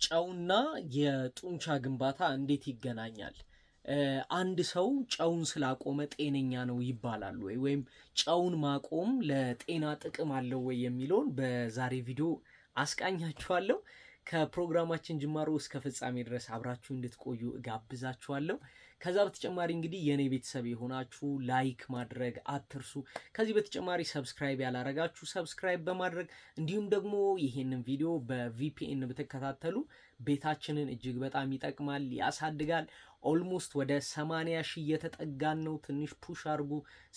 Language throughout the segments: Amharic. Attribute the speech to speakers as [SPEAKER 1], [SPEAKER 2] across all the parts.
[SPEAKER 1] ጨውና የጡንቻ ግንባታ እንዴት ይገናኛል? አንድ ሰው ጨውን ስላቆመ ጤነኛ ነው ይባላል ወይ? ወይም ጨውን ማቆም ለጤና ጥቅም አለው ወይ የሚለውን በዛሬ ቪዲዮ አስቃኛችኋለሁ። ከፕሮግራማችን ጅማሮ እስከ ፍጻሜ ድረስ አብራችሁ እንድትቆዩ እጋብዛችኋለሁ። ከዛ በተጨማሪ እንግዲህ የኔ ቤተሰብ የሆናችሁ ላይክ ማድረግ አትርሱ። ከዚህ በተጨማሪ ሰብስክራይብ ያላረጋችሁ ሰብስክራይብ በማድረግ እንዲሁም ደግሞ ይሄንን ቪዲዮ በቪፒኤን ብትከታተሉ ቤታችንን እጅግ በጣም ይጠቅማል፣ ያሳድጋል። ኦልሞስት ወደ 80 ሺህ እየተጠጋን ነው። ትንሽ ፑሽ አድርጉ፣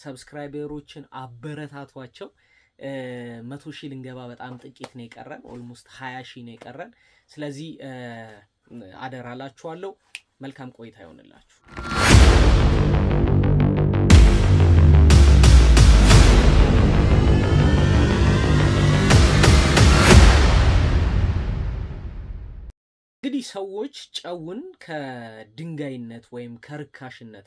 [SPEAKER 1] ሰብስክራይበሮችን አበረታቷቸው። 100 ሺህ ልንገባ በጣም ጥቂት ነው የቀረን። ኦልሞስት 20 ሺህ ነው የቀረን። ስለዚህ አደራላችኋለሁ። መልካም ቆይታ ይሆንላችሁ። እንግዲህ ሰዎች ጨውን ከድንጋይነት ወይም ከርካሽነት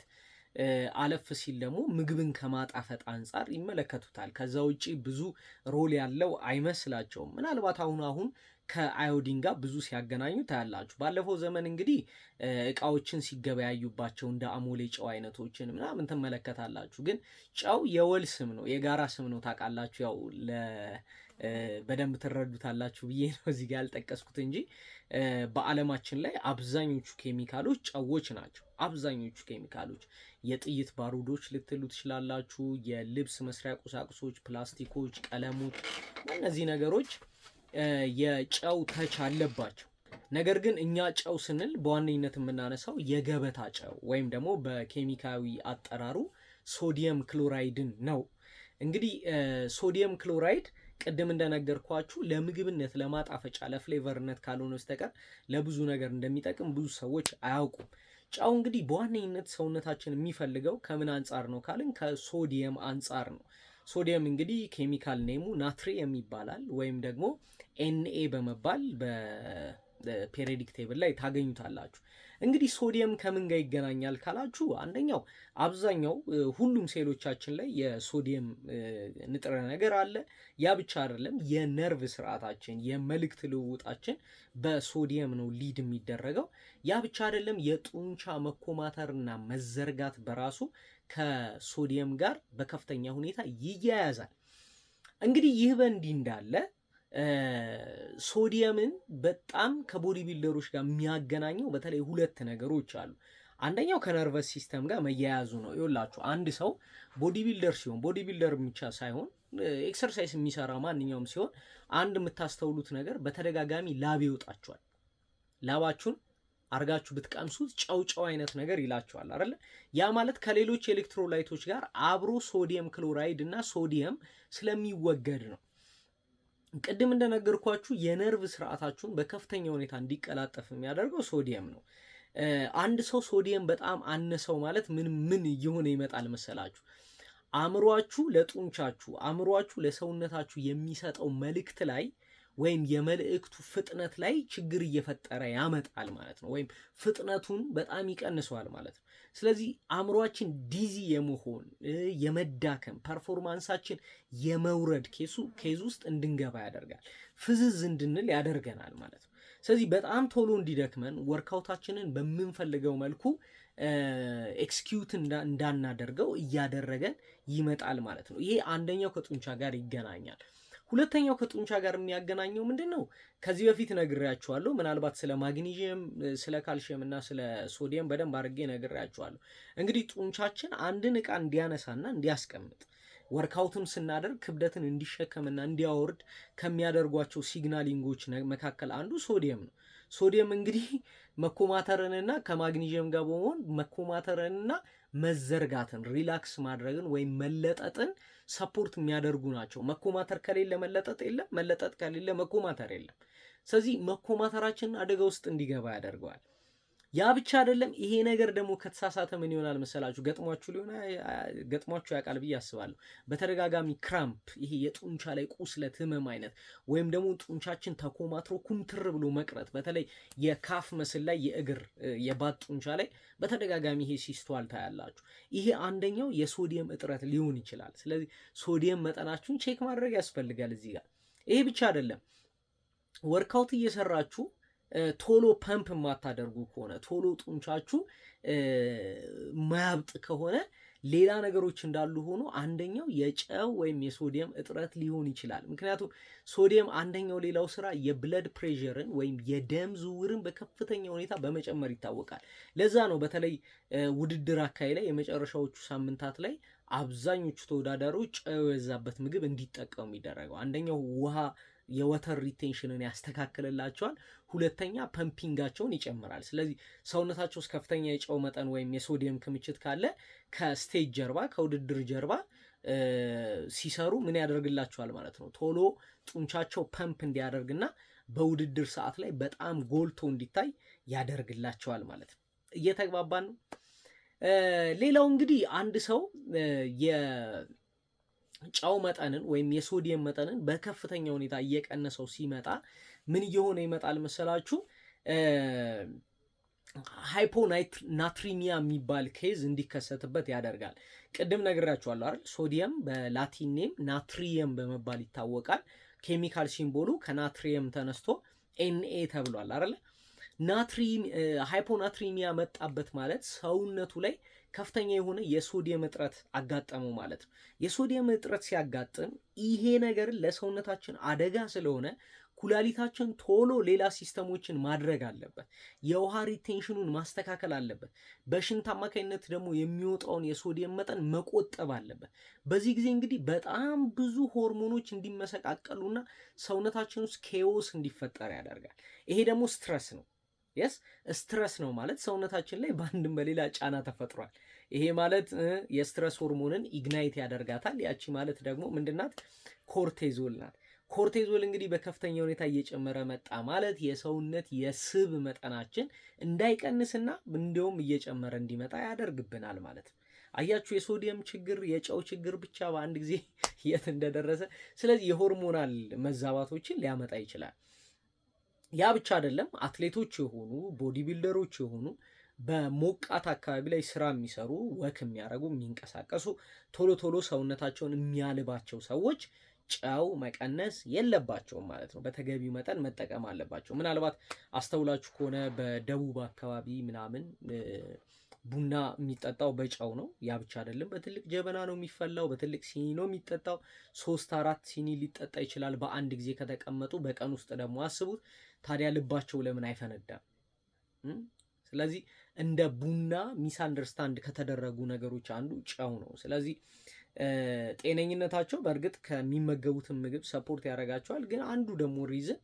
[SPEAKER 1] አለፍ ሲል ደግሞ ምግብን ከማጣፈጥ አንጻር ይመለከቱታል። ከዛ ውጪ ብዙ ሮል ያለው አይመስላቸውም። ምናልባት አሁን ከአዮዲን ጋር ብዙ ሲያገናኙ ታያላችሁ። ባለፈው ዘመን እንግዲህ እቃዎችን ሲገበያዩባቸው እንደ አሞሌ ጨው አይነቶችን ምናምን ትመለከታላችሁ። ግን ጨው የወል ስም ነው፣ የጋራ ስም ነው። ታውቃላችሁ፣ ያው በደንብ ትረዱታላችሁ ብዬ ነው እዚህ ጋር ያልጠቀስኩት እንጂ በዓለማችን ላይ አብዛኞቹ ኬሚካሎች ጨዎች ናቸው። አብዛኞቹ ኬሚካሎች የጥይት ባሩዶች ልትሉ ትችላላችሁ፣ የልብስ መስሪያ ቁሳቁሶች፣ ፕላስቲኮች፣ ቀለሞች፣ እነዚህ ነገሮች የጨው ተች አለባቸው። ነገር ግን እኛ ጨው ስንል በዋነኝነት የምናነሳው የገበታ ጨው ወይም ደግሞ በኬሚካዊ አጠራሩ ሶዲየም ክሎራይድን ነው። እንግዲህ ሶዲየም ክሎራይድ ቅድም እንደነገርኳችሁ ለምግብነት፣ ለማጣፈጫ፣ ለፍሌቨርነት ካልሆነ በስተቀር ለብዙ ነገር እንደሚጠቅም ብዙ ሰዎች አያውቁም። ጨው እንግዲህ በዋነኝነት ሰውነታችን የሚፈልገው ከምን አንጻር ነው ካልን ከሶዲየም አንጻር ነው። ሶዲየም እንግዲህ ኬሚካል ኔሙ ናትሪየም ይባላል ወይም ደግሞ ኤንኤ በመባል በፔሪዮዲክ ቴብል ላይ ታገኙታላችሁ። እንግዲህ ሶዲየም ከምን ጋር ይገናኛል ካላችሁ አንደኛው አብዛኛው ሁሉም ሴሎቻችን ላይ የሶዲየም ንጥረ ነገር አለ። ያ ብቻ አይደለም፣ የነርቭ ስርዓታችን የመልእክት ልውውጣችን በሶዲየም ነው ሊድ የሚደረገው። ያ ብቻ አይደለም፣ የጡንቻ መኮማተርና መዘርጋት በራሱ ከሶዲየም ጋር በከፍተኛ ሁኔታ ይያያዛል። እንግዲህ ይህ በእንዲህ እንዳለ ሶዲየምን በጣም ከቦዲ ቢልደሮች ጋር የሚያገናኘው በተለይ ሁለት ነገሮች አሉ። አንደኛው ከነርቨስ ሲስተም ጋር መያያዙ ነው። ይኸውላችሁ አንድ ሰው ቦዲ ቢልደር ሲሆን፣ ቦዲ ቢልደር ብቻ ሳይሆን ኤክሰርሳይዝ የሚሰራ ማንኛውም ሲሆን አንድ የምታስተውሉት ነገር በተደጋጋሚ ላብ ይወጣችኋል። ላባችሁን አርጋችሁ ብትቀምሱት ጨው አይነት ነገር ይላችኋል አይደለ? ያ ማለት ከሌሎች ኤሌክትሮላይቶች ጋር አብሮ ሶዲየም ክሎራይድ እና ሶዲየም ስለሚወገድ ነው። ቅድም እንደነገርኳችሁ የነርቭ ስርዓታችሁን በከፍተኛ ሁኔታ እንዲቀላጠፍ የሚያደርገው ሶዲየም ነው። አንድ ሰው ሶዲየም በጣም አነሰው ማለት ምን እየሆነ ይመጣል መሰላችሁ? አእምሯችሁ ለጡንቻችሁ፣ አእምሯችሁ ለሰውነታችሁ የሚሰጠው መልእክት ላይ ወይም የመልእክቱ ፍጥነት ላይ ችግር እየፈጠረ ያመጣል ማለት ነው። ወይም ፍጥነቱን በጣም ይቀንሰዋል ማለት ነው። ስለዚህ አእምሯችን ዲዚ የመሆን የመዳከም ፐርፎርማንሳችን የመውረድ ኬዝ ውስጥ እንድንገባ ያደርጋል። ፍዝዝ እንድንል ያደርገናል ማለት ነው። ስለዚህ በጣም ቶሎ እንዲደክመን ወርካውታችንን በምንፈልገው መልኩ ኤክስኪዩት እንዳናደርገው እያደረገን ይመጣል ማለት ነው። ይሄ አንደኛው ከጡንቻ ጋር ይገናኛል። ሁለተኛው ከጡንቻ ጋር የሚያገናኘው ምንድን ነው? ከዚህ በፊት ነግሬያችኋለሁ። ምናልባት ስለ ማግኒዥየም፣ ስለ ካልሽየም እና ስለ ሶዲየም በደንብ አድርጌ ነግሬያችኋለሁ። እንግዲህ ጡንቻችን አንድን ዕቃ እንዲያነሳና እንዲያስቀምጥ ወርካውትም ስናደርግ ክብደትን እንዲሸከምና እንዲያወርድ ከሚያደርጓቸው ሲግናሊንጎች መካከል አንዱ ሶዲየም ነው። ሶዲየም እንግዲህ መኮማተርንና ከማግኒዥየም ጋር በመሆን መኮማተርንና መዘርጋትን ሪላክስ ማድረግን ወይም መለጠጥን ሰፖርት የሚያደርጉ ናቸው። መኮማተር ከሌለ መለጠጥ የለም፣ መለጠጥ ከሌለ መኮማተር የለም። ስለዚህ መኮማተራችንን አደጋ ውስጥ እንዲገባ ያደርገዋል። ያ ብቻ አይደለም። ይሄ ነገር ደግሞ ከተሳሳተ ምን ይሆናል መሰላችሁ? ገጥሟችሁ ያውቃል ብዬ አስባለሁ። በተደጋጋሚ ክራምፕ፣ ይሄ የጡንቻ ላይ ቁስለት ህመም አይነት ወይም ደግሞ ጡንቻችን ተኮማትሮ ኩምትር ብሎ መቅረት፣ በተለይ የካፍ መስል ላይ የእግር የባት ጡንቻ ላይ በተደጋጋሚ ይሄ ሲስተዋል ታያላችሁ። ይሄ አንደኛው የሶዲየም እጥረት ሊሆን ይችላል። ስለዚህ ሶዲየም መጠናችሁን ቼክ ማድረግ ያስፈልጋል እዚህ ጋር። ይሄ ብቻ አይደለም። ወርካውት እየሰራችሁ ቶሎ ፐምፕ የማታደርጉ ከሆነ ቶሎ ጡንቻችሁ ማያብጥ ከሆነ ሌላ ነገሮች እንዳሉ ሆኖ አንደኛው የጨው ወይም የሶዲየም እጥረት ሊሆን ይችላል። ምክንያቱም ሶዲየም አንደኛው ሌላው ስራ የብለድ ፕሬሸርን ወይም የደም ዝውውርን በከፍተኛ ሁኔታ በመጨመር ይታወቃል። ለዛ ነው በተለይ ውድድር አካባቢ ላይ የመጨረሻዎቹ ሳምንታት ላይ አብዛኞቹ ተወዳዳሪዎች ጨው የበዛበት ምግብ እንዲጠቀሙ የሚደረገው። አንደኛው ውሃ የወተር ሪቴንሽንን ያስተካክልላቸዋል፣ ሁለተኛ ፐምፒንጋቸውን ይጨምራል። ስለዚህ ሰውነታቸው ውስጥ ከፍተኛ የጨው መጠን ወይም የሶዲየም ክምችት ካለ ከስቴጅ ጀርባ ከውድድር ጀርባ ሲሰሩ ምን ያደርግላቸዋል ማለት ነው፣ ቶሎ ጡንቻቸው ፐምፕ እንዲያደርግና በውድድር ሰዓት ላይ በጣም ጎልቶ እንዲታይ ያደርግላቸዋል ማለት ነው። እየተግባባን ነው። ሌላው እንግዲህ አንድ ሰው የጨው መጠንን ወይም የሶዲየም መጠንን በከፍተኛ ሁኔታ እየቀነሰው ሲመጣ ምን እየሆነ ይመጣል መሰላችሁ? ሃይፖናትሪሚያ የሚባል ኬዝ እንዲከሰትበት ያደርጋል። ቅድም ነግራችኋለሁ አይደል? ሶዲየም በላቲን ኔም ናትሪየም በመባል ይታወቃል። ኬሚካል ሲምቦሉ ከናትሪየም ተነስቶ ኤንኤ ተብሏል አይደል? ሃይፖናትሪሚያ መጣበት ማለት ሰውነቱ ላይ ከፍተኛ የሆነ የሶዲየም እጥረት አጋጠመው ማለት ነው። የሶዲየም እጥረት ሲያጋጥም ይሄ ነገር ለሰውነታችን አደጋ ስለሆነ ኩላሊታችን ቶሎ ሌላ ሲስተሞችን ማድረግ አለበት። የውሃ ሪቴንሽኑን ማስተካከል አለበት። በሽንት አማካኝነት ደግሞ የሚወጣውን የሶዲየም መጠን መቆጠብ አለበት። በዚህ ጊዜ እንግዲህ በጣም ብዙ ሆርሞኖች እንዲመሰቃቀሉና ሰውነታችን ውስጥ ኬዎስ እንዲፈጠር ያደርጋል። ይሄ ደግሞ ስትረስ ነው። የስ ስትረስ ነው ማለት ሰውነታችን ላይ በአንድም በሌላ ጫና ተፈጥሯል። ይሄ ማለት የስትረስ ሆርሞንን ኢግናይት ያደርጋታል። ያቺ ማለት ደግሞ ምንድናት? ኮርቴዞል ናት። ኮርቴዞል እንግዲህ በከፍተኛ ሁኔታ እየጨመረ መጣ ማለት የሰውነት የስብ መጠናችን እንዳይቀንስና እንዲሁም እየጨመረ እንዲመጣ ያደርግብናል ማለት ነው። አያችሁ የሶዲየም ችግር የጨው ችግር ብቻ በአንድ ጊዜ የት እንደደረሰ። ስለዚህ የሆርሞናል መዛባቶችን ሊያመጣ ይችላል። ያ ብቻ አይደለም። አትሌቶች የሆኑ ቦዲ ቢልደሮች የሆኑ በሞቃት አካባቢ ላይ ስራ የሚሰሩ ወክ የሚያደርጉ የሚንቀሳቀሱ ቶሎ ቶሎ ሰውነታቸውን የሚያልባቸው ሰዎች ጨው መቀነስ የለባቸውም ማለት ነው። በተገቢው መጠን መጠቀም አለባቸው። ምናልባት አስተውላችሁ ከሆነ በደቡብ አካባቢ ምናምን ቡና የሚጠጣው በጨው ነው። ያ ብቻ አይደለም። በትልቅ ጀበና ነው የሚፈላው፣ በትልቅ ሲኒ ነው የሚጠጣው። 3-4 ሲኒ ሊጠጣ ይችላል በአንድ ጊዜ ከተቀመጡ። በቀን ውስጥ ደግሞ አስቡት ታዲያ ልባቸው ለምን አይፈነዳም? ስለዚህ እንደ ቡና ሚስ አንደርስታንድ ከተደረጉ ነገሮች አንዱ ጨው ነው። ስለዚህ ጤነኝነታቸው በእርግጥ ከሚመገቡትን ምግብ ሰፖርት ያደርጋቸዋል። ግን አንዱ ደግሞ ሪዝን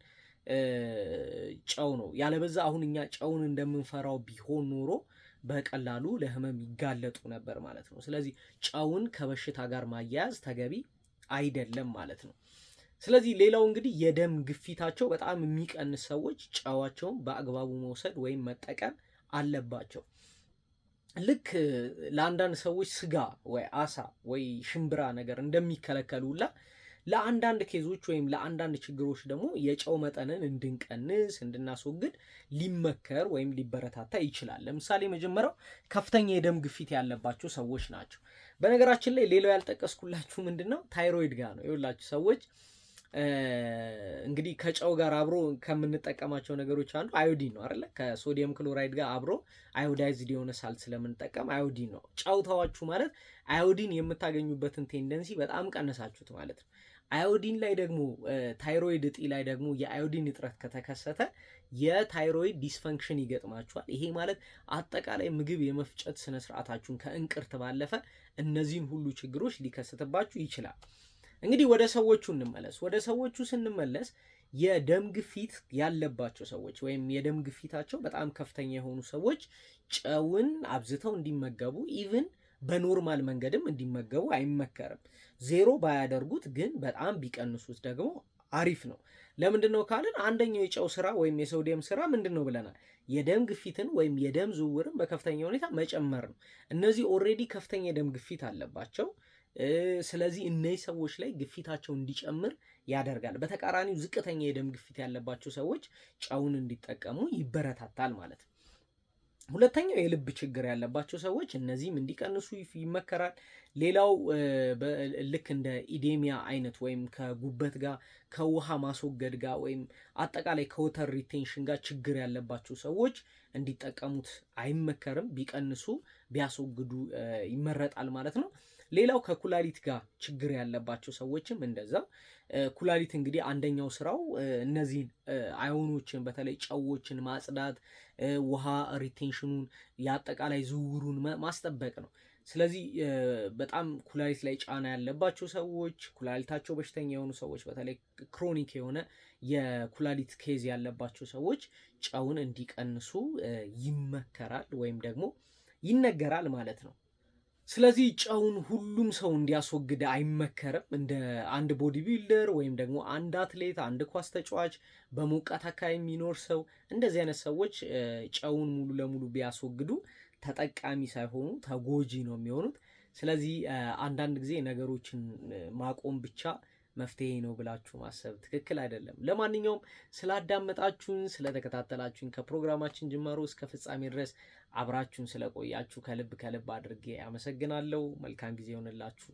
[SPEAKER 1] ጨው ነው። ያለበዛ አሁን እኛ ጨውን እንደምንፈራው ቢሆን ኖሮ በቀላሉ ለህመም ይጋለጡ ነበር ማለት ነው። ስለዚህ ጨውን ከበሽታ ጋር ማያያዝ ተገቢ አይደለም ማለት ነው። ስለዚህ ሌላው እንግዲህ የደም ግፊታቸው በጣም የሚቀንስ ሰዎች ጨዋቸውን በአግባቡ መውሰድ ወይም መጠቀም አለባቸው። ልክ ለአንዳንድ ሰዎች ስጋ ወይ አሳ ወይ ሽምብራ ነገር እንደሚከለከሉላ ለአንዳንድ ኬዞች ወይም ለአንዳንድ ችግሮች ደግሞ የጨው መጠንን እንድንቀንስ እንድናስወግድ ሊመከር ወይም ሊበረታታ ይችላል። ለምሳሌ መጀመሪያው ከፍተኛ የደም ግፊት ያለባቸው ሰዎች ናቸው። በነገራችን ላይ ሌላው ያልጠቀስኩላችሁ ምንድነው ታይሮይድ ጋር ነው። ይኸውላችሁ ሰዎች እንግዲህ ከጨው ጋር አብሮ ከምንጠቀማቸው ነገሮች አንዱ አዮዲን ነው አይደለ? ከሶዲየም ክሎራይድ ጋር አብሮ አዮዳይዝድ የሆነ ሳልት ስለምንጠቀም አዮዲን ነው። ጨው ተዋችሁ ማለት አዮዲን የምታገኙበትን ቴንደንሲ በጣም ቀነሳችሁት ማለት ነው። አዮዲን ላይ ደግሞ ታይሮይድ እጢ ላይ ደግሞ የአዮዲን እጥረት ከተከሰተ የታይሮይድ ዲስፈንክሽን ይገጥማችኋል። ይሄ ማለት አጠቃላይ ምግብ የመፍጨት ስነስርዓታችሁን ከእንቅርት ባለፈ እነዚህን ሁሉ ችግሮች ሊከሰትባችሁ ይችላል። እንግዲህ ወደ ሰዎቹ እንመለስ። ወደ ሰዎቹ ስንመለስ የደም ግፊት ያለባቸው ሰዎች ወይም የደም ግፊታቸው በጣም ከፍተኛ የሆኑ ሰዎች ጨውን አብዝተው እንዲመገቡ ኢቭን በኖርማል መንገድም እንዲመገቡ አይመከርም። 0 ባያደርጉት ግን በጣም ቢቀንሱት ደግሞ አሪፍ ነው። ለምንድን ነው ካልን አንደኛው የጨው ስራ ወይም የሶዲየም ስራ ምንድን ነው ብለናል? የደም ግፊትን ወይም የደም ዝውውርን በከፍተኛ ሁኔታ መጨመር ነው። እነዚህ ኦልሬዲ ከፍተኛ የደም ግፊት አለባቸው። ስለዚህ እነዚህ ሰዎች ላይ ግፊታቸው እንዲጨምር ያደርጋል። በተቃራኒው ዝቅተኛ የደም ግፊት ያለባቸው ሰዎች ጨውን እንዲጠቀሙ ይበረታታል ማለት ነው። ሁለተኛው የልብ ችግር ያለባቸው ሰዎች እነዚህም እንዲቀንሱ ይመከራል። ሌላው ልክ እንደ ኢዴሚያ አይነት ወይም ከጉበት ጋር ከውሃ ማስወገድ ጋር ወይም አጠቃላይ ከወተር ሪቴንሽን ጋር ችግር ያለባቸው ሰዎች እንዲጠቀሙት አይመከርም። ቢቀንሱ ቢያስወግዱ ይመረጣል ማለት ነው። ሌላው ከኩላሊት ጋር ችግር ያለባቸው ሰዎችም እንደዛ። ኩላሊት እንግዲህ አንደኛው ስራው እነዚህን አዮኖችን በተለይ ጨዎችን ማጽዳት፣ ውሃ ሪቴንሽኑን የአጠቃላይ ዝውውሩን ማስጠበቅ ነው። ስለዚህ በጣም ኩላሊት ላይ ጫና ያለባቸው ሰዎች፣ ኩላሊታቸው በሽተኛ የሆኑ ሰዎች፣ በተለይ ክሮኒክ የሆነ የኩላሊት ኬዝ ያለባቸው ሰዎች ጨውን እንዲቀንሱ ይመከራል ወይም ደግሞ ይነገራል ማለት ነው። ስለዚህ ጨውን ሁሉም ሰው እንዲያስወግድ አይመከርም። እንደ አንድ ቦዲ ቢልደር ወይም ደግሞ አንድ አትሌት፣ አንድ ኳስ ተጫዋች፣ በሞቃት አካባቢ የሚኖር ሰው እንደዚህ አይነት ሰዎች ጨውን ሙሉ ለሙሉ ቢያስወግዱ ተጠቃሚ ሳይሆኑ ተጎጂ ነው የሚሆኑት። ስለዚህ አንዳንድ ጊዜ ነገሮችን ማቆም ብቻ መፍትሄ ነው ብላችሁ ማሰብ ትክክል አይደለም። ለማንኛውም ስላዳመጣችሁን፣ ስለተከታተላችሁን ከፕሮግራማችን ጅማሮ እስከ ፍጻሜ ድረስ አብራችሁን ስለቆያችሁ ከልብ አድርጌ አመሰግናለሁ። መልካም ጊዜ ይሆንላችሁ።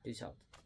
[SPEAKER 1] ፒስ አውት